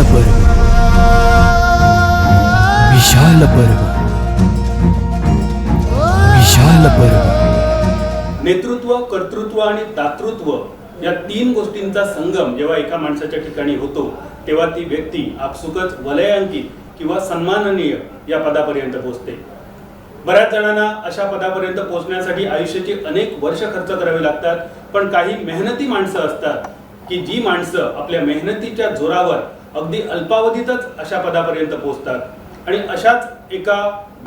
पर्व, विशाल पर्व, विशाल पर्व. नेतृत्व, कर्तृत्व आणि दातृत्व या तीन गोष्टींचा संगम जेव्हा एका माणसाच्या ठिकाणी होतो तेव्हा ती व्यक्ती आपसुकच वलयांकित किंवा सन्माननीय या पदापर्यंत पोहोचते. बऱ्याच जणांना अशा पदापर्यंत पोहोचण्यासाठी आयुष्याची अनेक वर्ष खर्च करावी लागतात, पण काही मेहनती माणसं असतात की जी माणसं आपल्या मेहनतीच्या जोरावर अगदी अल्पावधीतच अशा पदापर्यंत पोहोचतात. आणि अशाच एका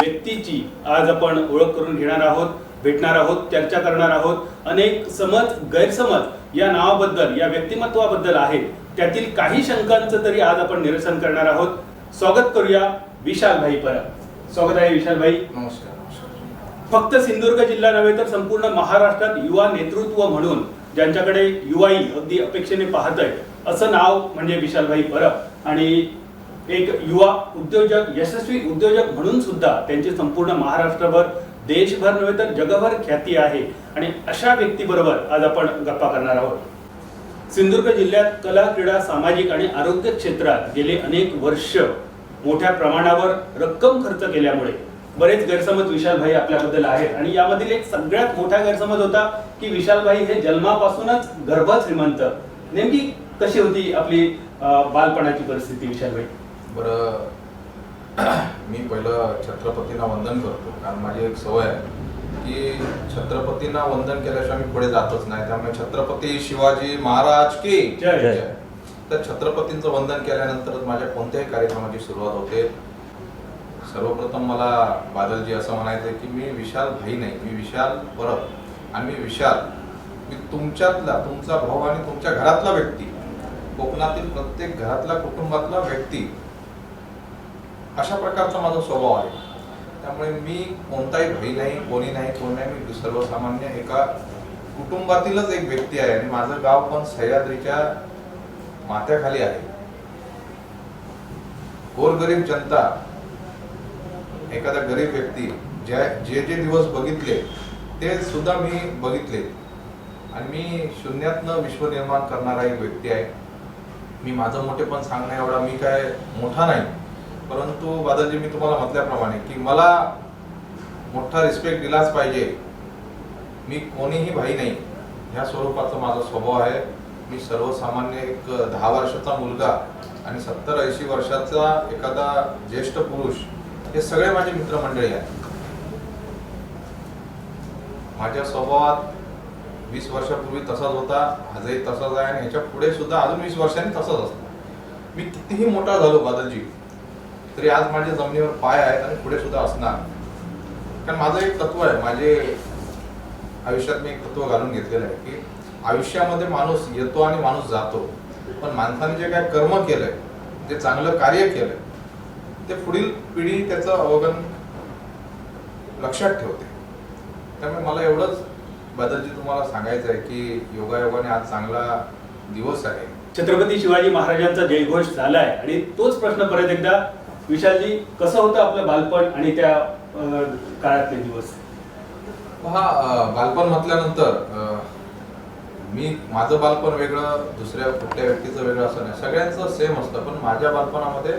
व्यक्तीची आज आपण ओळख करून घेणार आहोत, भेटणार आहोत, चर्चा करणार आहोत. अनेक समज, गैरसमज या नावाबद्दल, या व्यक्तिमत्वाबद्दल आहेत, त्यातील काही शंकांचं तरी आज आपण निरसन करणार आहोत. स्वागत करूया विशालभाई परब. स्वागत आहे विशालभाई. नमस्कार. फक्त सिंधुदुर्ग जिल्हा नव्हे तर संपूर्ण महाराष्ट्रात युवा नेतृत्व म्हणून ज्यांच्याकडे युवाई अगदी अपेक्षेने पाहत आहे असं नाव म्हणजे विशालभाई परब. आणि एक युवा उद्योजक, यशस्वी उद्योजक म्हणून सुद्धा त्यांची संपूर्ण महाराष्ट्रभर, देशभर नव्हे तर जगभर ख्याती आहे. आणि अशा व्यक्तीबरोबर आज आपण गप्पा करणार आहोत. सिंधुदुर्ग जिल्ह्यात कला, क्रीडा, सामाजिक आणि आरोग्य क्षेत्रात गेले अनेक वर्ष मोठ्या प्रमाणावर रक्कम खर्च केल्यामुळे बरेच गैरसमज विशालभाई आपल्याबद्दल आहेत. आणि यामधील एक सगळ्यात मोठा गैरसमज होता की विशालभाई हे जन्मापासूनच गर्भ श्रीमंत. नेमकी कशी होती आपली बालपणाची परिस्थिती विशालभाई? बरं, मी पहिलं छत्रपतींना वंदन करतो, कारण माझी एक सवय आहे की छत्रपतींना वंदन केल्याशिवाय मी पुढे जातच नाही. त्यामुळे छत्रपती शिवाजी महाराज की जय जय. तर छत्रपतींचं वंदन केल्यानंतर माझ्या कोणत्याही कार्यक्रमाची सुरुवात होते. सर्वप्रथम मला बादलजी असं म्हणायचं की मी विशाल भाई नाही, मी विशाल परब. आणि मी विशाल, मी तुमच्यातला, तुमचा भाऊ आणि तुमच्या घरातला व्यक्ती, कोकणातील प्रत्येक घरातला, कुटुंबातला व्यक्ती, अशा प्रकारचा माझा स्वभाव आहे. त्यामुळे मी कोणताही भाई नाही, कोणी नाही, कोण नाही. मी सर्वसामान्य एका कुटुंबातीलच एक व्यक्ती आहे. आणि माझं गाव पण सह्याद्रीच्या माथ्याखाली आहे. गोरगरीब जनता, एखादा गरीब व्यक्ती, जे जे दिवस बघितले ते सुद्धा मी बघितले. आणि मी शून्यातनं विश्व निर्माण करणारा एक व्यक्ती आहे. मी माझं मोठेपण सांगण्या एवढा मी काय मोठा नाही, परंतु बादलजी, मी तुम्हाला म्हटल्याप्रमाणे की मला मोठा रिस्पेक्ट दिलाच पाहिजे. मी कोणीही भाई नाही, ह्या स्वरूपाचा माझा स्वभाव आहे. मी सर्वसामान्य एक 10 वर्षाचा मुलगा आणि 70-80 वर्षाचा एखादा ज्येष्ठ पुरुष, हे सगळे माझे मित्रमंडळी आहेत. माझ्या स्वभावात 20 वर्षापूर्वी तसाच होता, आजही तसाच आहे, आणि ह्याच्या पुढे सुद्धा अजून 20 वर्षांनी तसाच असतो. मी कितीही मोठा झालो बादलजी, तरी आज माझ्या जमिनीवर पाय आहेत आणि पुढे सुद्धा असणार. कारण माझं एक तत्व आहे, माझे आयुष्यात मी एक तत्व घालून घेतलेलं आहे की आयुष्यामध्ये माणूस येतो आणि माणूस जातो, पण माणसाने जे काय कर्म केलंय, जे चांगलं कार्य केलंय, ते पुढील पिढी त्याचं अवगण लक्षात ठेवते. त्यामुळे मला एवढंच बादलजी तुम्हाला सांगायचं आहे की योगायोगाने आज चांगला दिवस आहे. छत्रपती शिवाजी महाराजांचा जयघोष झालाय आणि तोच प्रश्न परत एकदा, विशालजी, कसं होतं आपलं बालपण आणि त्या काळातले दिवस? बालपण म्हटल्यानंतर मी माझं बालपण वेगळं, दुसऱ्या कुठल्या व्यक्तीचं वेगळं असं नाही, सगळ्यांचं सेम असतं. पण माझ्या बालपणामध्ये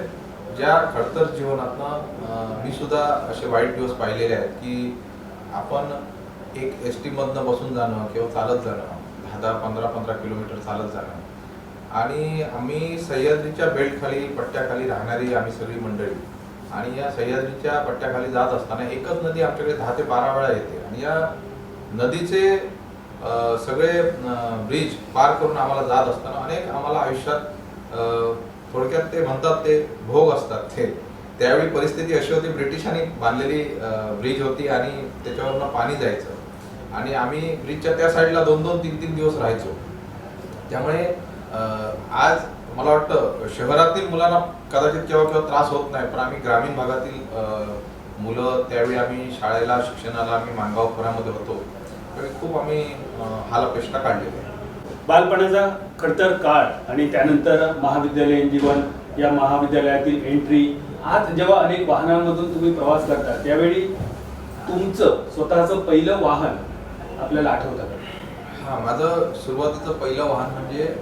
ज्या खडतर जीवनातनं मी सुद्धा असे वाईट दिवस पाहिलेले आहेत की आपण एक एस टीमधनं बसून जाणं किंवा चालत जाणं, 10-10, 15-15 किलोमीटर चालत जाणं. आणि आम्ही सह्याद्रीच्या बेल्टखाली, पट्ट्याखाली राहणारी आम्ही सगळी मंडळी. आणि या सह्याद्रीच्या पट्ट्याखाली जात असताना एकच नदी आमच्याकडे 10 ते 12 वेळा येते. आणि या नदीचे सगळे ब्रिज पार करून आम्हाला जात असताना अनेक आम्हाला आयुष्यात थोडक्यात ते म्हणतात ते भोग असतात. ते त्यावेळी परिस्थिती अशी होती, ब्रिटिशांनी बांधलेली ब्रिज होती आणि त्याच्यावरनं पाणी जायचं आणि आम्ही ब्रिजच्या त्या साईडला 2-2, 3-3 दिवस राहायचो. त्यामुळे आज मला वाटतं शहरातील मुलांना कदाचित केव्हा त्रास होत नाही, पण आम्ही ग्रामीण भागातील मुलं, त्यावेळी आम्ही शाळेला, शिक्षणाला आम्ही माणगाव खोऱ्यामध्ये होतो, त्यावेळी खूप आम्ही हालअपेष्टा काढलेली आहे. बालपणाचा खडतर काळ आणि त्यानंतर महाविद्यालयीन जीवन, या महाविद्यालयातील एंट्री, आज जेव्हा अनेक वाहनांमधून तुम्ही प्रवास करता त्यावेळी तुमचं स्वतःचं पहिलं वाहन आपल्याला आठवतं का? माझं सुरुवातीचं पहिलं वाहन म्हणजे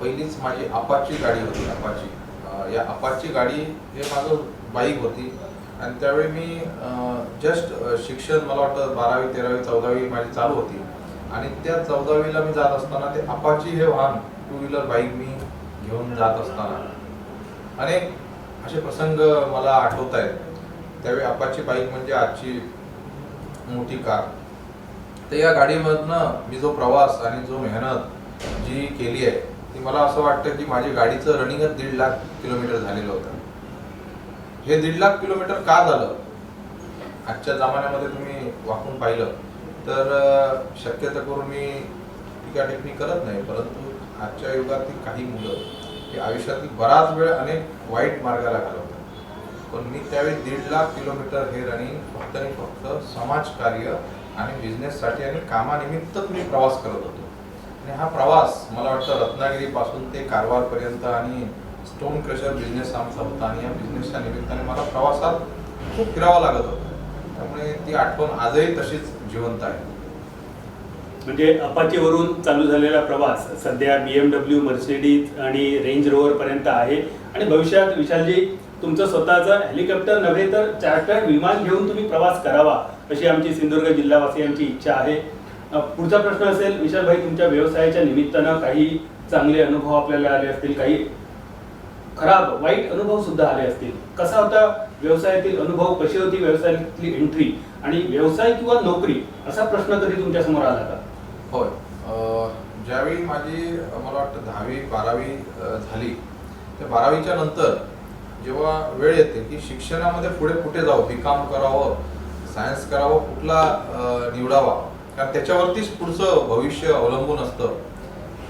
पहिलीच माझी अपाची गाडी होती. या अपाची गाडी हे माझं बाईक होती आणि त्यावेळी मी जस्ट शिक्षण मला वाटतं 12वी 13वी 14वी माझी चालू होती आणि त्या 14वीला मी जात असताना ते अपाची हे वाहन 2 व्हीलर बाईक मी घेऊन जात असताना अनेक असे प्रसंग मला आठवत आहेत. त्यावेळी अपाची बाईक म्हणजे आजची मोठी कार. तर या गाडीमधनं मी जो प्रवास आणि जो मेहनत जी केली आहे ती मला असं वाटतं की माझी गाडीचं रनिंगच 1.5 लाख किलोमीटर झालेलं होतं. हे 1.5 लाख किलोमीटर का झालं? आजच्या जमान्यामध्ये तुम्ही वाकून पाहिलं तर शक्यता करून मी टीका टिप्पणी करत नाही, परंतु आजच्या युगातील काही मुलं हे आयुष्यातील बराच वेळ अनेक वाईट मार्गाला घालवतात. पण मी त्यावेळी 1.5 लाख किलोमीटर हे रनिंग फक्त आणि फक्त समाजकार्य आणि बिझनेससाठी आणि कामानिमित्तच मी प्रवास करत होतो. आणि हा प्रवास मला वाटतं रत्नागिरीपासून ते कारवारपर्यंत आणि स्टोन क्रशर बिझनेस आमचा होता आणि या बिझनेसच्या निमित्ताने मला प्रवासात खूप फिरावं लागत होतं. त्यामुळे ती आठवण आजही तशीच जिवंत आहे. म्हणजे अपाचीवरून चालू झालेला प्रवास सध्या BMW, मर्सिडीज आणि रेंज रोवर पर्यंत आहे आणि भविष्यात विशालजी तुमचं स्वतःचं हेलिकॉप्टर नव्हे तर चार्टर्ड विमान घेऊन तुम्ही प्रवास करावा अशी आमची सिंधुदुर्ग जिल्हावासियांची इच्छा आहे. पुढचा प्रश्न असेल, विशालभाई, तुमच्या व्यवसायाच्या निमित्तानं काही चांगले अनुभव आपल्याला आले असतील, काही खराब वाईट अनुभव सुद्धा आले असतील. कसा होता व्यवसायातील अनुभव, कशी होती व्यवसायातली एंट्री आणि व्यवसाय किंवा नोकरी असा प्रश्न कधी तुमच्या समोर आला का? होय, ज्यावेळी माझी मला वाटतं 10वी 12वी झाली त्या 12वीच्या नंतर जेव्हा वेळ येते की शिक्षणामध्ये पुढे कुठे जावं, B.Com करावं, सायन्स करावं, कुठला निवडावा, कारण त्याच्यावरतीच पुढचं भविष्य अवलंबून असतं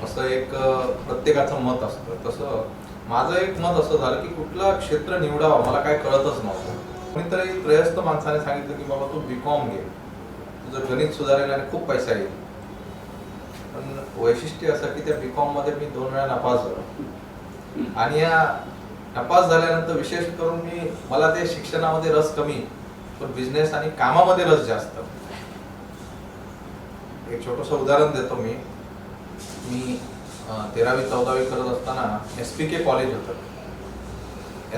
असं एक प्रत्येकाचं मत असतं. तसं माझं एक मत असं झालं की कुठलं क्षेत्र निवडावं मला काय कळतच नव्हतं. कोणीतरी त्रयस्थ माणसाने सांगितलं की बाबा तू B.Com घे, तुझं गणित सुधारेल आणि खूप पैसा येईल. पण वैशिष्ट्य असं की त्या B.Com मध्ये मी 2 वेळा नापास झालो आणि या नापास झाल्यानंतर विशेष करून मला ते शिक्षणामध्ये रस कमी पण बिझनेस आणि कामामध्ये रस जास्त. एक छोटंसं उदाहरण देतो. मी 13वी 14वी करत असताना SPK कॉलेज होतं.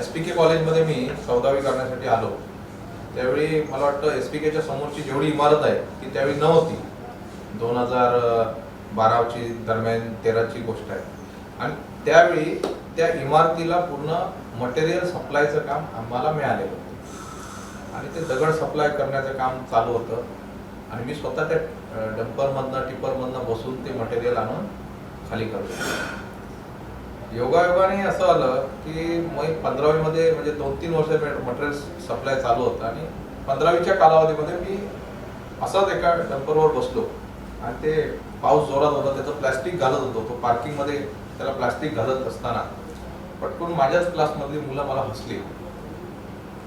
SPK कॉलेजमध्ये मी 14वी करण्यासाठी आलो. त्यावेळी मला वाटतं SPKच्या समोरची जेवढी इमारत आहे ती त्यावेळी नव्हती. 2012ची दरम्यान 13ची गोष्ट आहे. आणि त्यावेळी त्या इमारतीला पूर्ण मटेरियल सप्लायचं काम आम्हाला मिळालेलं होतं आणि ते दगड सप्लाय करण्याचं काम चालू होतं आणि मी स्वतः त्या डंपरमधनं टिपरमधनं बसून ते मटेरियल आणून खाली करतो. योगायोगाने असं आलं की मग 15वीमध्ये म्हणजे 2-3 वर्ष मटेरियल सप्लाय चालू होतं आणि 15वीच्या कालावधीमध्ये मी असाच एका डंपरवर बसलो आणि ते पाऊस जोरात होता, त्याचं प्लॅस्टिक घालत होतो. तो पार्किंगमध्ये त्याला प्लॅस्टिक घालत असताना पटकन माझ्याच क्लासमधली मुलं मला हसली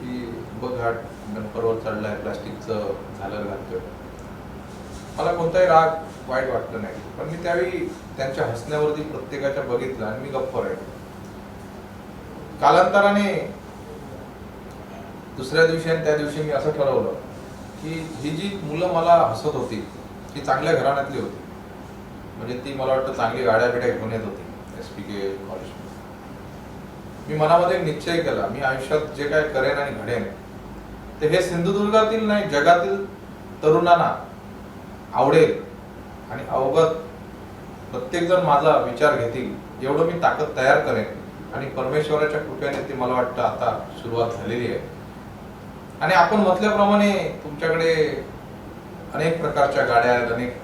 की बघ हा डंपरवर चढलाय, प्लॅस्टिकचं झालर घालतोय. मला कोणताही राग वाईट वाटलं नाही, पण मी त्यावेळी त्यांच्या हसण्यावरती प्रत्येकाच्या बघितलं आणि मी गप्प राहिलो. कालांतराने दुसऱ्या दिवशी आणि त्या दिवशी मी असं ठरवलं की ही जी मुलं मला हसत होती ती चांगल्या घराण्यातली होती. म्हणजे ती मला वाटतं चांगली गाड्या बिड्या घेऊन येत होती SPK कॉलेज. मी मनामध्ये एक निश्चय केला, मी आयुष्यात जे काय करेन आणि घडेन ते हे सिंधुदुर्गातील नाही जगातील तरुणांना आवडेल आणि अवगत प्रत्येकजण माझा विचार घेतील एवढं मी ताकद तयार करेन आणि परमेश्वराच्या कृपेने ती मला वाटतं आता सुरुवात झालेली आहे. आणि आपण म्हटल्याप्रमाणे तुमच्याकडे अनेक प्रकारच्या गाड्या आहेत, अनेक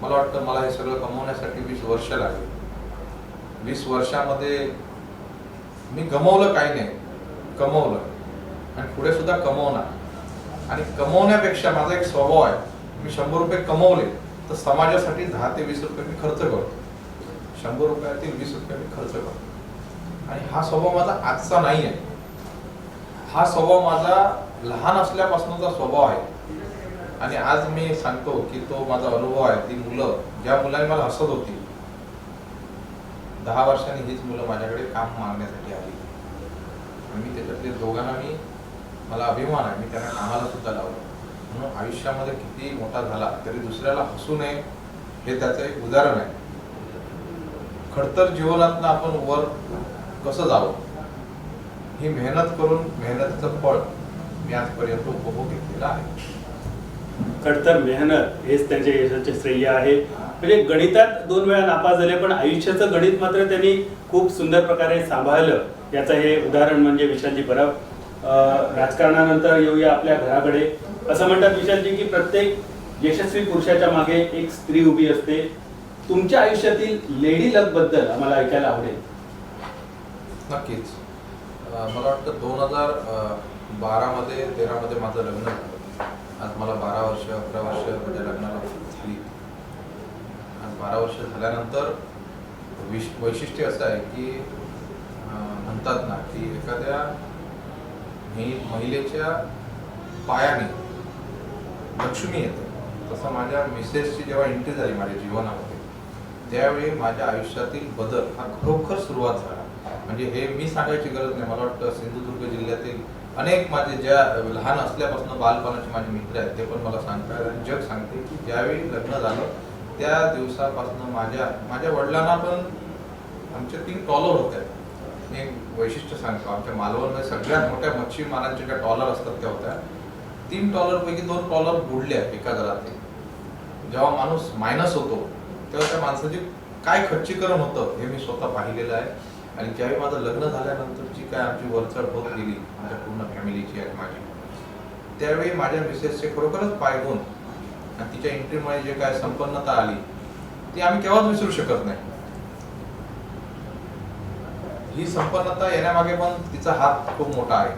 मला वाटतं मला हे सगळं कमवण्यासाठी 20 वर्ष लागली. 20 वर्षामध्ये मी गमवलं काही नाही, कमवलं आणि पुढे सुद्धा कमवणार. आणि कमवण्यापेक्षा माझा एक स्वभाव आहे, मी 100 रुपये कमवले तर समाजासाठी 10 ते 20 रुपये मी खर्च करतो. 100 रुपयातील 20 रुपये मी खर्च करतो. आणि हा स्वभाव माझा आजचा नाही आहे, हा स्वभाव माझा लहान असल्यापासूनचा स्वभाव आहे. आणि आज मी सांगतो की तो माझा अनुभव आहे. ती मुलं, ज्या मुलांनी मला हसत होती, 10 वर्षांनी हीच मुलं माझ्याकडे काम मागण्यासाठी आली आणि मी त्याच्यातले दोघांना मला अभिमान आहे, मी त्यांना कामाला सुद्धा लावलं. म्हणून आयुष्यामध्ये किती मोठा झाला तरी दुसऱ्याला हसू नये हे त्याचं एक उदाहरण आहे. खडतर जीवनातनं आपण वर कसं जावं ही मेहनत करून मेहनतीचं फळ मी आजपर्यंत उपभोग घेतलेला आहे. खडतर मेहनत हेच त्यांच्या यशाचे श्रेय आहे. म्हणजे गणितात 2 वेळा नापास झाले, पण आयुष्याचं गणित मात्र त्यांनी खूप सुंदर प्रकारे सांभाळलं. याचं हे उदाहरण म्हणजे विशालजी परब. राजकारणानंतर येऊया आपल्या घराकडे. असं म्हणतात विशालजी की प्रत्येक यशस्वी पुरुषाच्या मागे एक स्त्री उभी असते. तुमच्या आयुष्यातील लेडी लक बद्दल आम्हाला ऐकायला आवडेल. नक्कीच. मला वाटतं 2012 मध्ये 13 मध्ये माझं लग्न झालं. आज मला 12 वर्ष 11 वर्ष माझ्या लग्नाला झाली. आज 12 वर्ष झाल्यानंतर वैशिष्ट्य असं आहे की म्हणतात ना की एखाद्या महिलेच्या पायाने लक्ष्मी येते, तसं माझ्या मिसेसची जेव्हा एंट्री झाली माझ्या जीवनामध्ये त्यावेळी माझ्या आयुष्यातील बदल हा खरोखर सुरुवात झाला. म्हणजे हे मी सांगायची गरज नाही. मला वाटतं सिंधुदुर्ग जिल्ह्यातील अनेक माझे ज्या लहान असल्यापासून बालपणाचे माझे मित्र आहेत ते पण मला सांगतात आणि जग सांगते की ज्यावेळी लग्न झालं त्या दिवसापासून माझ्या वडिलांना पण आमच्या 3 टॉलर होत्या. मी एक वैशिष्ट्य सांगतो, आमच्या मालवणमध्ये सगळ्यात मोठ्या मच्छीमारांच्या ज्या टॉलर असतात त्या होत्या. 3 टॉलरपैकी 2 टॉलर बुडल्या एका घरात. जेव्हा माणूस मायनस होतो तेव्हा त्या माणसाची काय खच्चीकरण होतं हे मी स्वतः पाहिलेलं आहे. आणि ज्यावेळी माझं लग्न झाल्यानंतर काय आमची वरचढ होत गेली माझ्या पूर्ण फॅमिलीची आणि माझी, त्यावेळी माझ्या मिसेसचे खरोखरच पाय गुण आणि तिच्या एंट्रीमुळे जे काय संपन्नता आली ती आम्ही केव्हाच विसरू शकत नाही. ही संपन्नता येण्यामागे पण तिचा हात खूप मोठा आहे.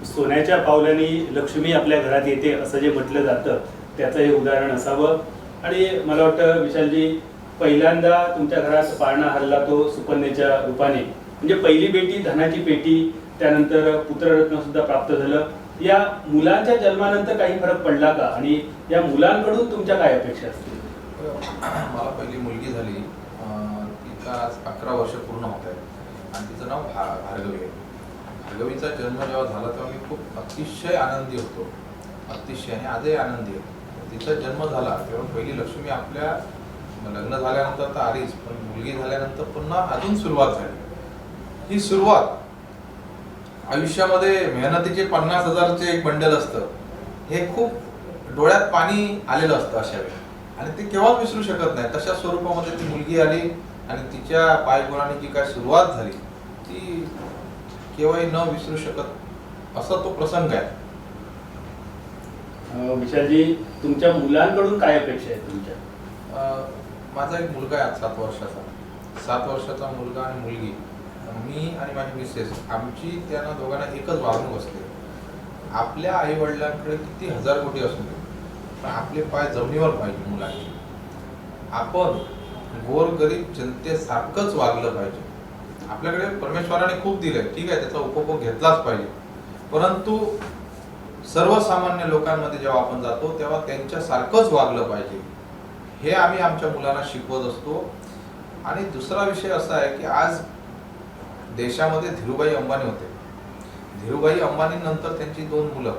सोन्याच्या पावलांनी लक्ष्मी आपल्या घरात येते असं जे म्हटलं जातं त्याचं हे उदाहरण असावं. आणि मला वाटतं विशालजी पहिल्यांदा तुमच्या घरात पाळणा हरला तो सुकन्येच्या रूपाने. म्हणजे पहिली बेटी धनाची पेटी, त्यानंतर पुत्ररत्न सुद्धा प्राप्त झालं. या मुलांच्या जन्मानंतर काही फरक पडला का आणि या मुलांकडून तुमच्या काय अपेक्षा असतील? मला पहिली मुलगी झाली, तिला आज 11 वर्ष पूर्ण होत आहेत आणि तिचं नाव भार्गवी आहे. भार्गवीचा जन्म जेव्हा झाला तेव्हा मी खूप अतिशय आनंदी होतो, अतिशय, आणि आजही आनंदी आहे. तिचा जन्म झाला तेव्हा पहिली लक्ष्मी आपल्या लग्न झाल्यानंतर तर आलीच, पण मुलगी झाल्यानंतर पुन्हा अजून सुरुवात झाली. ही सुरुवात आयुष्यामध्ये मेहनतीचे 50,000चे एक बंडल असतं, हे खूप डोळ्यात पाणी आलेलं असतं अशा वेळी आणि ते केव्हाच विसरू शकत नाही. तशा स्वरूपामध्ये ती मुलगी आली आणि तिच्या पायगुणाने जी काय सुरुवात झाली ती केव्हाही न विसरू शकत असा तो प्रसंग आहे. विशालजी तुमच्या मुलांकडून काय अपेक्षा आहे तुमच्या? माझा एक मुलगा आहे 7 वर्षाचा. 7 वर्षाचा मुलगा आणि मुलगी. मी आणि माझी मिसेस आमची त्यांना दोघांना एकच वागणूक असते. आपल्या आई वडिलांकडे किती 1000 कोटी असू दे पण आपले पाय जमिनीवर पाहिजे मुलांचे. आपण गोरगरीब जनतेसारखंच वागलं पाहिजे. आपल्याकडे परमेश्वराने खूप दिलंय, ठीक आहे, त्याचा उपभोग घेतलाच पाहिजे, परंतु सर्वसामान्य लोकांमध्ये जेव्हा आपण जातो तेव्हा त्यांच्यासारखंच वागलं पाहिजे हे आम्ही आमच्या मुलांना शिकवत असतो. आणि दुसरा विषय असा आहे की आज देशामध्ये धीरूभाई अंबानी होते. धीरूभाई अंबानी नंतर त्यांची 2 मुलं.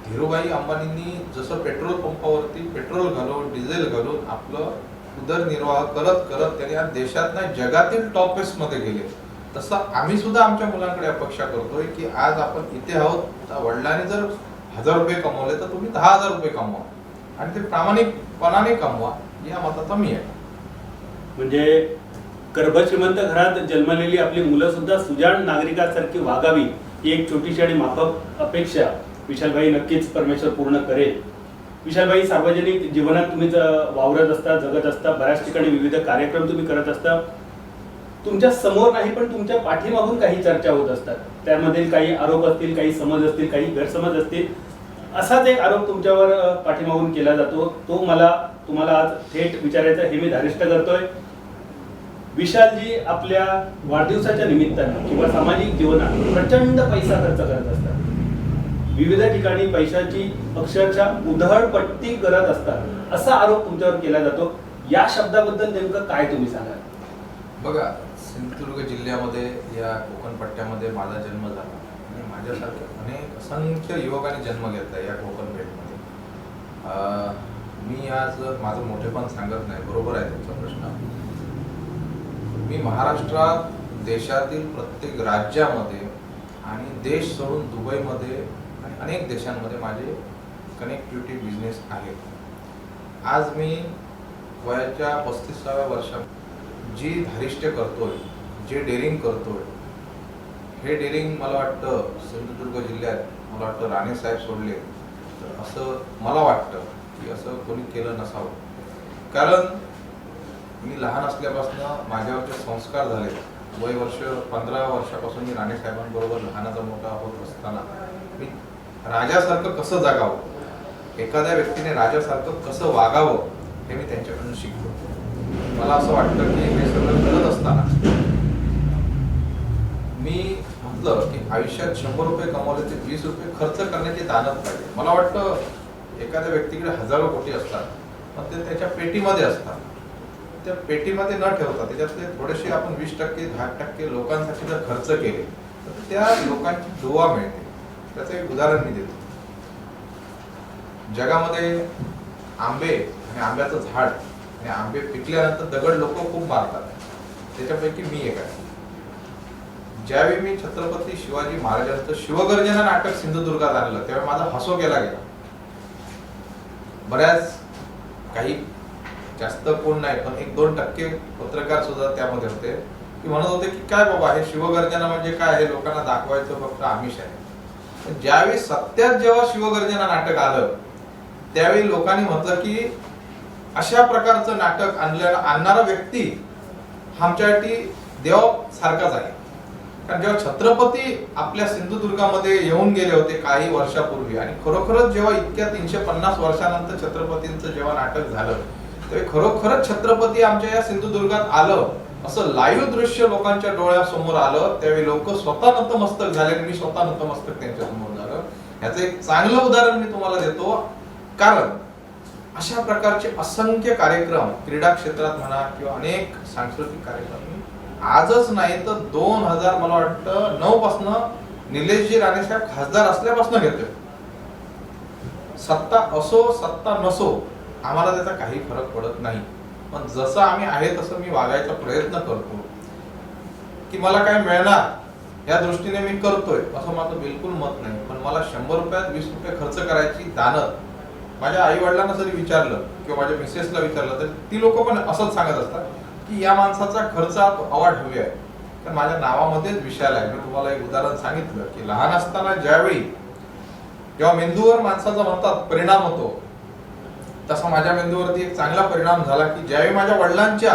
धीरूभाई अंबानींनी जसं पेट्रोल पंपावरती पेट्रोल घालून डिझेल घालून आपलं उदरनिर्वाह करत करत त्यांनी आज देशात नाही जगातील टॉप मध्ये गेले, तसं आम्ही सुद्धा आमच्या मुलांकडे अपेक्षा करतोय की आज आपण इथे आहोत, तर वडिलांनी जर 1000 रुपये कमवले तर तुम्ही 10,000 रुपये कमवा आणि ते प्रामाणिकपणाने कमवा, या मताचा मी आहे. म्हणजे गर्भश्रीमंत घरात जन्मलेली आपली मुलं सुद्धा सुजाण नागरिकांसारखी वागावी ही एक छोटीशी आणि माफक अपेक्षा विशालभाई नक्कीच परमेश्वर पूर्ण करेल. विशालभाई, सार्वजनिक जीवनात तुम्ही वावरत असता, जगत असता, बऱ्याच ठिकाणी विविध कार्यक्रम तुम्ही करत असता. तुमच्या समोर नाही पण तुमच्या पाठीमागून काही चर्चा होत असतात. त्यामध्ये काही आरोप असतील, काही समज असतील, काही गैरसमज असतील. असाच एक आरोप तुमच्यावर पाठीमागून केला जातो, तो मला तुम्हाला आज थेट विचारायचा हे मी धारिष्ट करतोय. विशालजी आपल्या वाढदिवसाच्या निमित्तानं किंवा सामाजिक जीवनात प्रचंड पैसा खर्च करत असतात. विविध ठिकाणी पैशाची अक्षरशः उधळपट्टी करत असतात असा आरोप तुमच्यावर केला जातो. या शब्दाबद्दल नेमकं काय तुम्ही सांगाल? बघा, सिंधुदुर्ग जिल्ह्यामध्ये या कोकण पट्ट्यामध्ये माझा जन्म झाला आणि माझ्यासारखे अनेक असंख्य युवकांनी जन्म घेतला या कोकण बेल्टमध्ये. मी आज माझं मोठेपण सांगत नाही, बरोबर आहे तुमचा प्रश्न. मी महाराष्ट्रात, देशातील प्रत्येक राज्यामध्ये आणि देश सोडून दुबईमध्ये आणि अनेक देशांमध्ये माझे कनेक्टिव्हिटी बिझनेस आहे. आज मी वयाच्या 35व्या वर्षात जी धारिष्ट्य करतोय, जे डेअरिंग करतोय, हे डेअरिंग मला वाटतं सिंधुदुर्ग जिल्ह्यात मला वाटतं राणेसाहेब सोडले तर असं मला वाटतं की असं कोणी केलं नसावं. कारण मी लहान असल्यापासून माझ्यावर जे संस्कार झाले, वय वर्ष 15 वर्षापासून मी राणेसाहेबांबरोबर लहानाचा मोठा होत असताना मी राजासारखं कसं जगावं, एखाद्या व्यक्तीने राजासारखं कसं वागावं हे मी त्यांच्याकडून शिकलो. मला असं वाटतं की हे सगळं करत असताना मी म्हटलं की आयुष्यात 100 रुपये कमवले ते 20 रुपये खर्च करण्याची दानत पाहिजे. मला वाटतं एखाद्या व्यक्तीकडे हजारो कोटी असतात, पण ते त्याच्या पेटीमध्ये असतात. त्या पेटीमध्ये न ठेवता त्याच्यातले थोडेसे आपण 20%, 10% लोकांसाठी जर खर्च केले तर त्या लोकांची दुवा मिळते. त्याचं एक उदाहरण मी देतो. जगामध्ये आंबे आणि आंब्याचं झाड आणि आंबे पिकल्यानंतर दगड लोक खूप मारतात, त्याच्यापैकी मी एक आहे. ज्यावेळी मी छत्रपती शिवाजी महाराजांचं शिवगर्जना नाटक सिंधुदुर्गात आणलं तेव्हा माझा हसो केला गेला. बऱ्याच काही जास्त कोण नाही पण 1-2% पत्रकार सुद्धा त्यामध्ये होते की म्हणत होते की काय बाबा हे शिवगर्जना म्हणजे काय, हे लोकांना दाखवायचं फक्त आमिष आहे. पण ज्यावेळी सत्यात जेव्हा शिवगर्जना नाटक आलं त्यावेळी लोकांनी म्हटलं की अशा प्रकारचं नाटक आणणारा व्यक्ती आमच्यासाठी देव सारखाच आहे. कारण जेव्हा छत्रपती आपल्या सिंधुदुर्गामध्ये येऊन गेले होते काही वर्षापूर्वी आणि खरोखरच जेव्हा इतक्या 350 वर्षानंतर छत्रपतींचं जेव्हा नाटक झालं तेव्हा खरोखरच छत्रपती आमच्या या सिंधुदुर्गात आलं असं लाईव्ह दृश्य लोकांच्या डोळ्यासमोर आलं. त्यावेळी लोक स्वतः नतमस्तक झाले आणि मी स्वतः नतमस्तक त्यांच्या समोर झालं. याचं एक चांगलं उदाहरण मी तुम्हाला देतो. कारण अशा प्रकारचे असंख्य कार्यक्रम क्रीडा क्षेत्रात म्हणा किंवा अनेक सांस्कृतिक कार्यक्रम आजच नाही तर 2000 मला वाटतं 9 पासून निलेशजी राणेसाहेब खासदार असल्यापासून घेतोय. सत्ता असो सत्ता नसो आम्हाला त्याचा काही फरक पडत नाही. पण जसं आम्ही आहे तसं मी वागायचा प्रयत्न करतो. की मला काय मिळणार या दृष्टीने मी करतोय असं माझं बिलकुल मत नाही. पण मला 100 रुपयात 20 रुपये खर्च करायची दानत माझ्या आई वडिलांना जरी विचारलं किंवा माझ्या मिसेसला विचारलं तर ती लोक पण असंच सांगत असतात की या माणसाचा खर्च अवाढ हवी आहे. तर माझ्या नावामध्येच विशाल आहे. मी तुम्हाला एक उदाहरण सांगितलं की लहान असताना ज्यावेळी जेव्हा मेंदूवर माणसाचा म्हणतात परिणाम होतो तसा माझ्या मेंदूवरती एक चांगला परिणाम झाला की ज्यावेळी माझ्या वडिलांच्या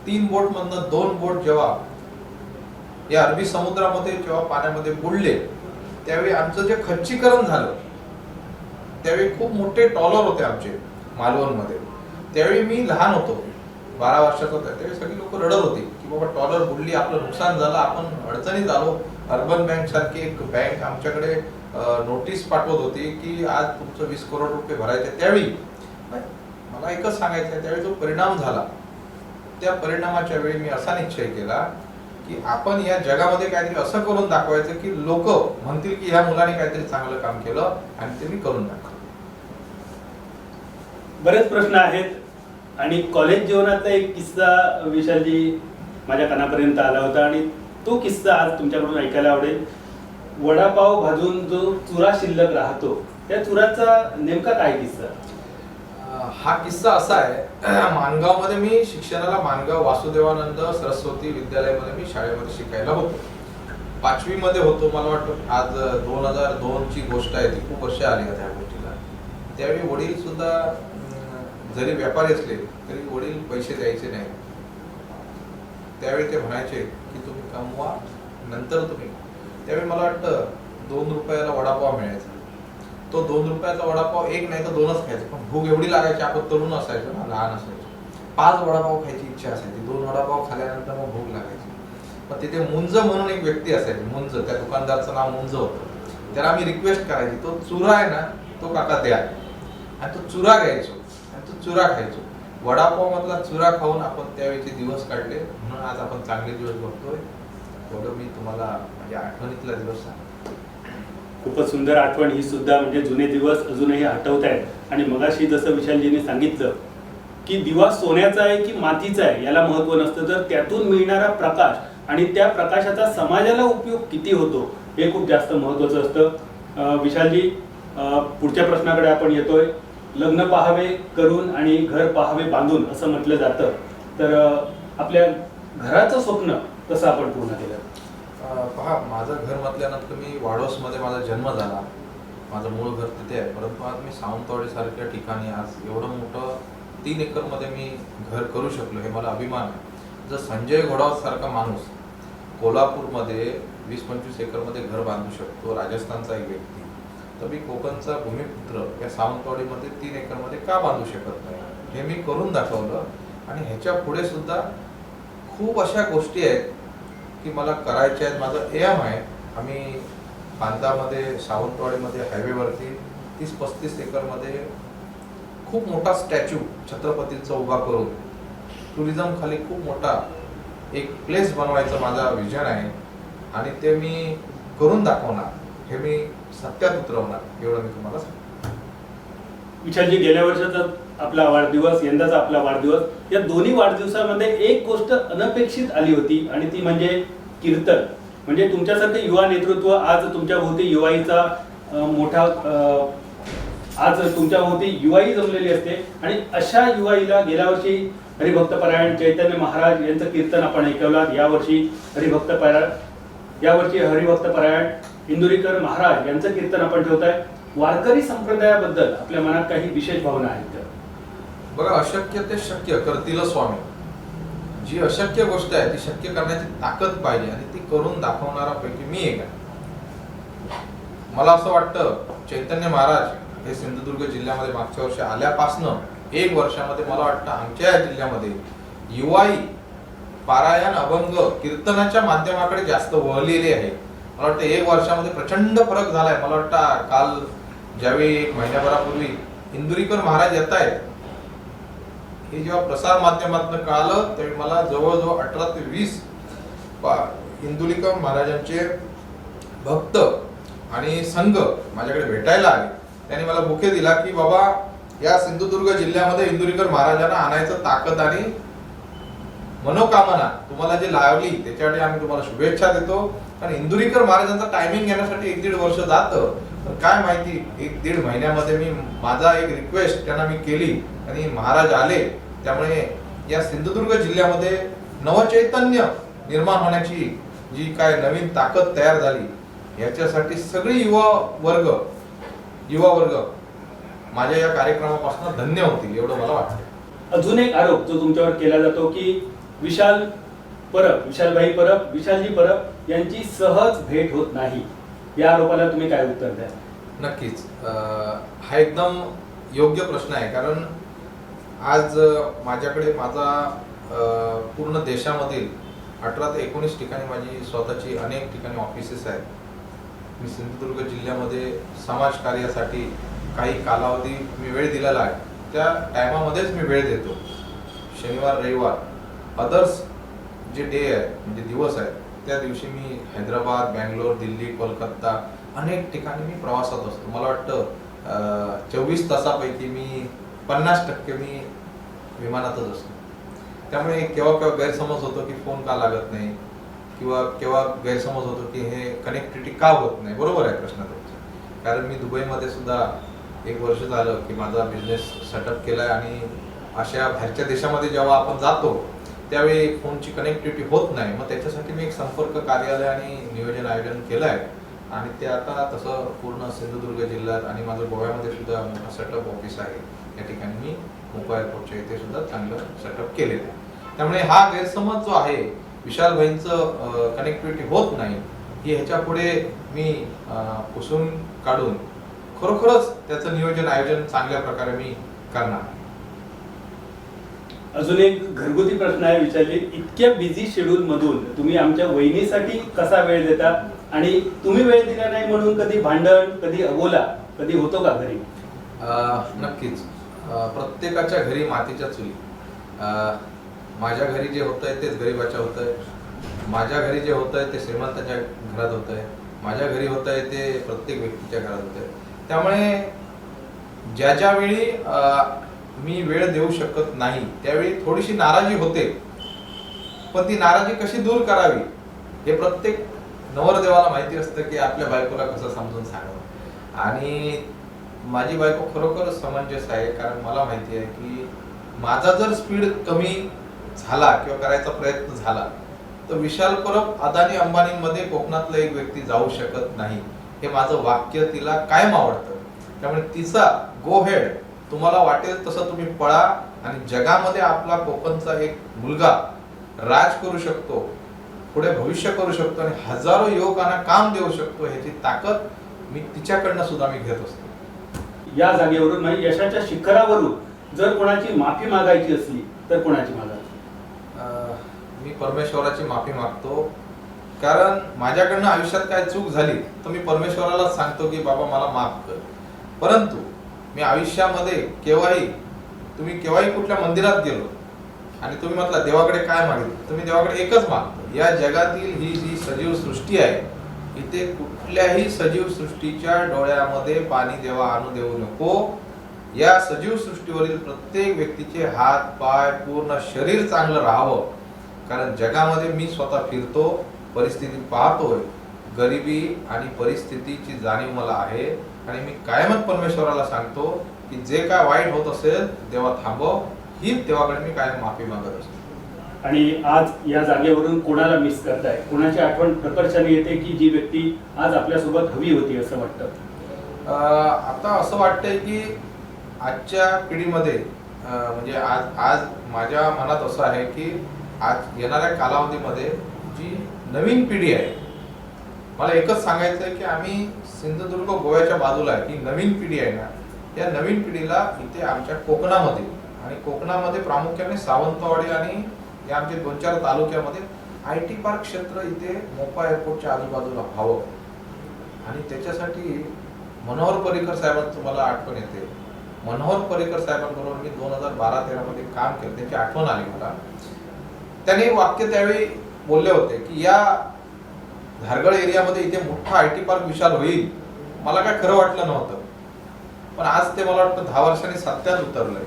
3 बोट मधनं 2 बोट जेव्हा या अरबी समुद्रामध्ये जेव्हा पाण्यामध्ये बुडले त्यावेळी आमचं जे खच्चीकरण झालं त्यावेळी खूप मोठे टॉलर होते आमचे मालवणमध्ये. त्यावेळी मी लहान होतो, 12 वर्षाचा होता. त्यावेळी सगळी लोक रडत होती की बाबा टॉलर बुडली, आपलं नुकसान झालं, आपण अडचणीत आलो. अर्बन बँक सारखी एक बँक आमच्याकडे नोटीस पाठवत होती की आज तुमचं 20 करोड रुपये भरायचे. त्यावेळी मला एकच सांगायचं आहे, त्यावेळी जो परिणाम झाला त्या परिणामाच्या वेळी मी असा निश्चय केला की आपण या जगामध्ये काहीतरी असं करून दाखवायचं की लोक म्हणतील की ह्या मुलाने काहीतरी चांगलं काम केलं आणि ते मी करून दाखवलं. बरेच प्रश्न आहेत आणि कॉलेज जीवनातला एक किस्सा विशालजी माझ्या कानापर्यंत आला होता आणि तो किस्सा आज तुमच्याकडून ऐकायला आवडेल. वडापाव भाजून जो चुरा शिल्लक राहतो त्या चुराचा नेमका काय किस्सा? हा किस्सा असा आहे, माणगावमध्ये मी शिक्षणाला माणगाव वासुदेवानंद सरस्वती विद्यालयामध्ये मी शाळेमध्ये शिकायला होतो. 5वी मध्ये होतो. मला वाटतं आज 2002 ची गोष्ट आहे, ती खूप वर्ष आली त्या गोष्टीला. त्यावेळी वडील सुद्धा जरी व्यापारी असले तरी वडील पैसे द्यायचे नाही. त्यावेळी ते म्हणायचे की तुम्ही कमवा नंतर तुम्ही. त्यावेळी मला वाटतं 2 रुपयाला वडापाव मिळायचा. तो 2 रुपयाचा वडापाव एक नाही तर 2च खायचा. पण भूक एवढी लागायची, आपण तरुण असायचो ना, लहान असायचो. 5 वडापाव खायची इच्छा असायची. 2 वडापाव खाल्ल्यानंतर मग भूक लागायची. पण तिथे मुंज म्हणून एक व्यक्ती असायची, मुंज, त्या दुकानदारचं नाव मुंज होतं. त्याला आम्ही रिक्वेस्ट करायची, तो चुरा आहे ना तो काका द्या. आणि तो चुरा घ्यायचो आणि तो चुरा खायचो. वडापाव मधला चुरा खाऊन आपण त्यावेळेचे दिवस काढले. म्हणून आज आपण चांगले दिवस बघतोय. एवढं मी तुम्हाला माझ्या आठवणीतला दिवस सांगतो. खूपच सुंदर आठवण ही सुद्धा, म्हणजे जुने दिवस अजूनही आठवत आहेत. आणि मगाशी जसं विशालजींनी सांगितलं की दिवा सोन्याचा आहे की मातीचा आहे याला महत्त्व नसतं, तर त्यातून मिळणारा प्रकाश आणि त्या प्रकाशाचा समाजाला उपयोग किती होतो हे खूप जास्त महत्त्वाचं असतं. विशालजी, पुढच्या प्रश्नाकडे आपण येतोय. लग्न पाहावे करून आणि घर पाहावे बांधून असं म्हटलं जातं, तर आपल्या घराचं स्वप्न कसं आपण पूर्ण केलं? पहा, माझं घर म्हटल्यानंतर मी वाडोसमध्ये माझा जन्म झाला, माझं मूळ घर तिथे आहे. परंतु आज मी सावंतवाडीसारख्या ठिकाणी आज एवढं मोठं 3 एकरमध्ये मी घर करू शकलो, हे मला अभिमान आहे. जर संजय घोडावत सारखा माणूस कोल्हापूरमध्ये 20-25 एकरमध्ये घर बांधू शकतो, राजस्थानचा एक व्यक्ती, तर मी कोकणचा भूमिपुत्र या सावंतवाडीमध्ये 3 एकरमध्ये का बांधू शकत नाही, हे मी करून दाखवलं. आणि ह्याच्या पुढे सुद्धा खूप अशा गोष्टी आहेत की मला करायच्या आहेत. माझं एम आहे, आम्ही बांधामध्ये सावंतवाडीमध्ये हायवेवरती 30-35 एकरमध्ये खूप मोठा स्टॅच्यू छत्रपतींचा उभा करून टुरिझम खाली खूप मोठा एक प्लेस बनवायचं माझा विजन आहे. आणि ते मी करून दाखवणार, हे मी सत्यात उतरवणार, एवढं मी तुम्हाला सांगतो. विशालजी, गेल्या वर्षाचा आपला वाढदिवस, यंदाचा आपला वाढदिवस, या दोन्ही वाढदिवसामध्ये एक गोष्ट अनपेक्षित आली होती आणि ती म्हणजे कीर्तन. म्हणजे तुमच्यासारखं युवा नेतृत्व आज तुमच्या भोवती युवाईचा मोठा आज तुमच्या भोवती युवाई जमलेली असते. आणि अशा युवाईला गेल्या वर्षी हरिभक्तपरायण चैतन्य महाराज यांचं कीर्तन आपण ऐकवलं. यावर्षी हरिभक्तपरायण इंदुरीकर महाराज यांचं कीर्तन आपण ठेवताय. वारकरी संप्रदायाबद्दल आपल्या मनात काही विशेष भावना आहेत का? बघा, अशक्य ते शक्य करतील स्वामी. जी अशक्य गोष्ट आहे ती शक्य करण्याची ताकद पाहिजे आणि ती करून दाखवणाऱ्यापैकी मी एक आहे. मला असं वाटतं चैतन्य महाराज हे सिंधुदुर्ग जिल्ह्यामध्ये मागच्या वर्षी आल्यापासनं 1 वर्षामध्ये मला वाटतं आमच्या या जिल्ह्यामध्ये युवाई पारायण, अभंग, कीर्तनाच्या माध्यमाकडे जास्त वळलेली आहे. मला वाटतं 1 वर्षामध्ये प्रचंड फरक झालाय. मला वाटतं काल ज्यावेळी 1 महिन्याभरापूर्वी इंदुरीकर महाराज येत आहेत, हे जेव्हा प्रसार माध्यमातून कळालं त्यावेळी मला जवळजवळ 18 ते 20 इंदुरीकर महाराजांचे भक्त आणि संघ माझ्याकडे भेटायला आले. त्यांनी मला बुके दिला की बाबा, या सिंधुदुर्ग जिल्ह्यामध्ये इंदुरीकर महाराजांना आणायचं ताकद आणि मनोकामना तुम्हाला जे लावली त्याच्यासाठी आम्ही तुम्हाला शुभेच्छा देतो. कारण इंदुरीकर महाराजांचा टायमिंग येण्यासाठी 1-1.5 वर्ष जातं. तर काय माहिती 1-1.5 महिन्यामध्ये मी माझा एक रिक्वेस्ट त्यांना मी केली आणि महाराज आले. त्यामुळे या सिंधुदुर्ग जिल्ह्यामध्ये नवचैतन्य निर्माण होण्याची जी काय नवीन ताकद तयार झाली, याच्यासाठी सगळी युवा वर्ग माझ्या या कार्यक्रमापासून धन्य होतील, एवढं मला वाटतं. अजून एक आरोप जो तुमच्यावर केला जातो की विशालभाई परब, विशालजी परब यांची सहज भेट होत नाही, या आरोपाला तुम्ही काय उत्तर द्या? नक्कीच, हा एकदम योग्य प्रश्न आहे. कारण आज माझ्याकडे माझा पूर्ण देशामधील 18 ते 19 ठिकाणी माझी स्वतःची अनेक ठिकाणी ऑफिसेस आहेत. मी सिंधुदुर्ग जिल्ह्यामध्ये समाज कार्यासाठी काही कालावधी मी वेळ दिलेला आहे. त्या टायमामध्येच मी वेळ देतो. शनिवार, रविवार, अदर्स जे डे आहे म्हणजे दिवस आहेत, त्या दिवशी मी हैदराबाद, बँगलोर, दिल्ली, कोलकाता अनेक ठिकाणी मी प्रवासात असतो. मला वाटतं 24 तासापैकी मी 50% मी विमानातच असतो. त्यामुळे केव्हा गैरसमज होतो की फोन का लागत नाही, किंवा केव्हा गैरसमज होतो की हे कनेक्टिव्हिटी का होत नाही. बरोबर आहे प्रश्न तुमचा. कारण मी दुबईमध्ये सुद्धा 1 वर्ष झालं की माझा बिझनेस सेटअप केलाय आणि अशा बाहेरच्या देशामध्ये जेव्हा आपण जातो त्यावेळी फोनची कनेक्टिव्हिटी होत नाही. मग त्याच्यासाठी मी एक संपर्क कार्यालय आणि नियोजन आयोजन केलं आहे आणि ते आता तसं पूर्ण सिंधुदुर्ग जिल्ह्यात आणि माझं गोव्यामध्ये सुद्धा मोठं सेटअप ऑफिस आहे. या ठिकाणी मी मुंबई एअरपोर्टच्या इथे सुद्धा चांगलं सेटअप केलेलं आहे. त्यामुळे हा गैरसमज जो आहे विशालभाईंचं कनेक्टिव्हिटी होत नाही, ही ह्याच्या पुढे मी पुसून काढून खरोखरच त्याचं नियोजन आयोजन चांगल्या प्रकारे मी करणार. अजून एक घरगुती प्रश्न आहे विचारले, इतक्या बिझी शेड्यूल मधून तुम्ही आमच्या वहिनीसाठी कसा वेळ देता? आणि तुम्ही वेळ दिला नाही म्हणून कधी भांडण, कधी अबोला कधी होतो का घरी? नक्कीच, प्रत्येकाच्या घरी मातीच्या चुली. माझ्या घरी जे होतंय तेच गरिबाच्या होतंय, माझ्या घरी जे होतंय ते श्रीमंताच्या घरात होतंय, माझ्या घरी होत आहे ते प्रत्येक व्यक्तीच्या घरात होत आहे. त्यामुळे ज्या वेळी मी वेळ देऊ शकत नाही त्यावेळी थोडीशी नाराजी होते, पण ती नाराजी कशी दूर करावी हे प्रत्येक नवरदेवाला माहिती असतं की आपल्या बायकोला कसं समजून सांगावं. आणि माझी बायको खरोखर समंजस आहे, कारण मला माहिती आहे की माझा जर स्पीड कमी झाला किंवा करायचा प्रयत्न झाला तर विशाल परब अदानी अंबानीमध्ये कोकणातला एक व्यक्ती जाऊ शकत नाही, हे माझं वाक्य तिला कायम आवडतं. त्यामुळे तिचा गो हेड, तुम्हाला वाटेल तसं तुम्ही पळा आणि जगामध्ये आपला कोकणचा एक मुलगा राज करू शकतो, पुढे भविष्य करू शकतो आणि हजारो युवकांना काम देऊ शकतो, ह्याची ताकद मी तिच्याकडनं सुद्धा मी घेत असतो. या जागेवरून म्हणजे यशाच्या शिखरावरून जर कोणाची माफी मागायची असली तर कोणाची मागायची? मी परमेश्वराची माफी मागतो, कारण माझ्याकडनं आयुष्यात काय चूक झाली तर मी परमेश्वराला सांगतो की बाबा मला माफ कर. परंतु मी आयुष्यामध्ये तुम्ही केव्हाही कुठल्या मंदिरात गेलो आणि तुम्ही म्हटलं देवाकडे काय मागितलं, तुम्ही देवाकडे एकच मागतो. या जगातील ही जी सजीव सृष्टी आहे, इथे कुठल्याही सजीव सृष्टीच्या डोळ्यामध्ये पाणी देवा आणू देऊ नको. या सजीव सृष्टीवरील प्रत्येक व्यक्तीचे हात पाय पूर्ण शरीर चांगलं राहावं, कारण जगामध्ये मी स्वतः फिरतो, परिस्थिती पाहतोय, गरिबी आणि परिस्थितीची जाणीव मला आहे आणि मी कायमच परमेश्वराला सांगतो की जे काय वाईट होत असेल देवा थांबव, ही देवाकडे मी कायम माफी मागत असतो. आणि आज या जागेवरून कोणाला मिस करताय, कोणाची आठवण प्रकर्षाने येते की जी व्यक्ती आज आपल्यासोबत हवी होती असं वाटतं? आता असं वाटतंय की आजच्या पिढीमध्ये म्हणजे आज माझ्या मनात असं आहे की आज येणाऱ्या कालावधीमध्ये जी नवीन पिढी आहे, मला एकच सांगायचं आहे की आम्ही सिंधुदुर्ग गोव्याच्या बाजूला आहे, ही नवीन पिढी आहे ना, या नवीन पिढीला इथे आमच्या कोकणामध्ये आणि कोकणामध्ये प्रामुख्याने सावंतवाडी आणि या आमच्या 2-4 तालुक्यामध्ये IT पार्क क्षेत्र इथे मोपा एअरपोर्टच्या आजूबाजूला व्हावं. आणि त्याच्यासाठी मनोहर पर्रिकर साहेबांचं मला आठवण येते. मनोहर पर्रिकर साहेबांबरोबर मी 2012-13 मध्ये काम केलं, त्याची आठवण आली मला. त्यांनी वाक्य त्यावेळी बोलले होते की या धारगळ एरियामध्ये इथे मोठा IT पार्क विशाल होईल. मला काय खरं वाटलं नव्हतं, पण आज ते मला वाटतं 10 वर्षांनी सत्यात उतरलंय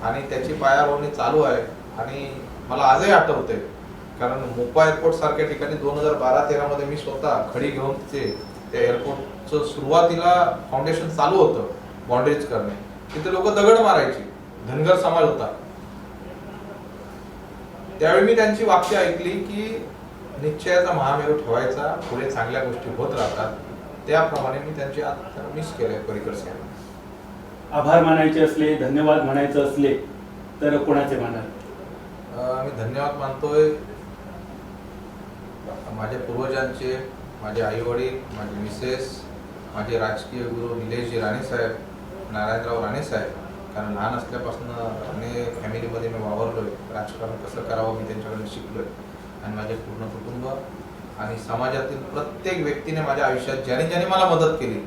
आणि त्याची पायाभरणी चालू आहे. आणि मला आजही आठवते, कारण मोपा एअरपोर्ट सारख्या ठिकाणी 2012-13 मध्ये मी स्वतः खडी घेऊन त्या एअरपोर्टचं सुरुवातीला फाउंडेशन चालू होतं, बाउंड्रीज करणे. तिथे लोक दगड मारायची, धनगर समाज होता. त्यावेळी मी त्यांची वाक्य ऐकली की निश्चयाचा महामेरू ठेवायचा, पुढे चांगल्या गोष्टी होत राहतात. त्याप्रमाणे मी त्यांची आज मिस केले पर्रिकर साहेब. आभार मानायचे असले, धन्यवाद म्हणायचं असले तर कोणाचे मानाल? मी धन्यवाद मानतोय माझ्या पूर्वजांचे, माझे आई वडील, माझे मिसेस, माझे राजकीय गुरु निलेशजी राणे साहेब, नारायणराव राणे साहेब. कारण लहान असल्यापासून राणे फॅमिलीमध्ये मी वावरलोय, राजकारण कसं करावं मी त्यांच्याकडून शिकलोय. आणि माझे पूर्ण कुटुंब आणि समाजातील प्रत्येक व्यक्तीने माझ्या आयुष्यात ज्याने मला मदत केली,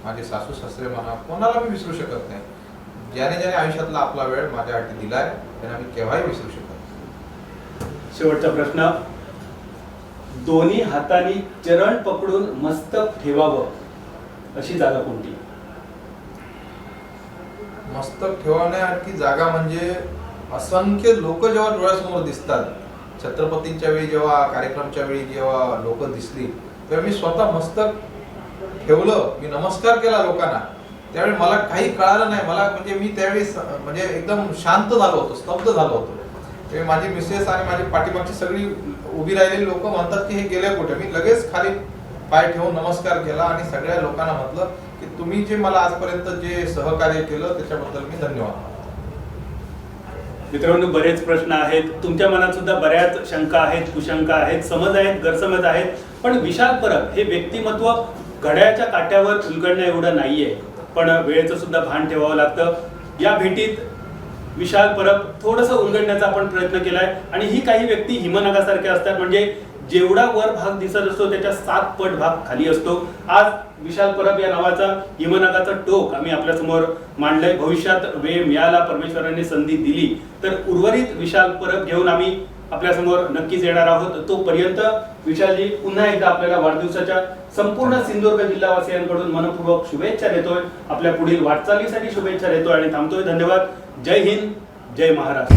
माझे सासू सासरे म्हणा, कोणाला मी विसरू शकत नाही. ज्याने आयुष्यातला आपला वेळ माझ्यासाठी दिलाय त्यांना मी केव्हाही विसरू शकत नाही. शेवटचा प्रश्न, दोन्ही हातांनी चरण पकडून मस्तक ठेवावं अशी जागा कोणती? मस्तक ठेवण्यासारखी जागा म्हणजे असंख्य लोक जेव्हा डोळ्यासमोर दिसतात, छत्रपतींच्या वेळी जेव्हा कार्यक्रमच्या वेळी जेव्हा लोक दिसली तेव्हा मी स्वतः मस्तक ठेवलं, मी नमस्कार केला लोकांना. त्यावेळी मला काही कळालं नाही, मला म्हणजे मी त्यावेळी म्हणजे एकदम शांत झालो होतो, स्तब्ध झालो होतो. त्यावेळी माझी मिसेस आणि माझी पाठीमागची सगळी उभी राहिलेली लोक म्हणतात की हे गेले कुठे. मी लगेच खाली पाय ठेवून नमस्कार केला आणि सगळ्या लोकांना म्हटलं की तुम्ही जे मला आजपर्यंत जे सहकार्य केलं त्याच्याबद्दल मी धन्यवाद. मित्रांनो, बरेच प्रश्न आहेत, तुमच्या मनात सुद्धा बऱ्याच शंका आहेत, कुशंका आहेत, समज आहेत, गैरसमज आहेत. पण विशाल परब हे व्यक्तिमत्व घड्याळाच्या काट्यावर उलगडण्या एवढं नाहीये, पण वेळेचं सुद्धा भान ठेवावं लागतं. या भेटीत विशाल परब थोडंसं उलगडण्याचा आपण प्रयत्न केलाय. आणि ही काही व्यक्ती हिमनगासारख्या असतात, म्हणजे जेवढा वर भाग दिसत असतो त्याच्या 7 पट भाग खाली असतो. आज विशाल परब या नावाचा हिमनगाचा टोक आम्ही आपल्या समोर मांडलंय. भविष्यात वेळ मिळाला, परमेश्वराने संधी दिली तर उर्वरित विशाल परब घेऊन आम्ही आपल्यासमोर नक्कीच येणार आहोत. तोपर्यंत विशालजी पुन्हा एकदा आपल्याला वाढदिवसाच्या संपूर्ण सिंधुदुर्ग जिल्हावासियांकडून मनपूर्वक शुभेच्छा देतोय. आपल्या पुढील वाटचालीसाठी शुभेच्छा देतोय आणि थांबतोय. धन्यवाद. जय हिंद, जय महाराष्ट्र.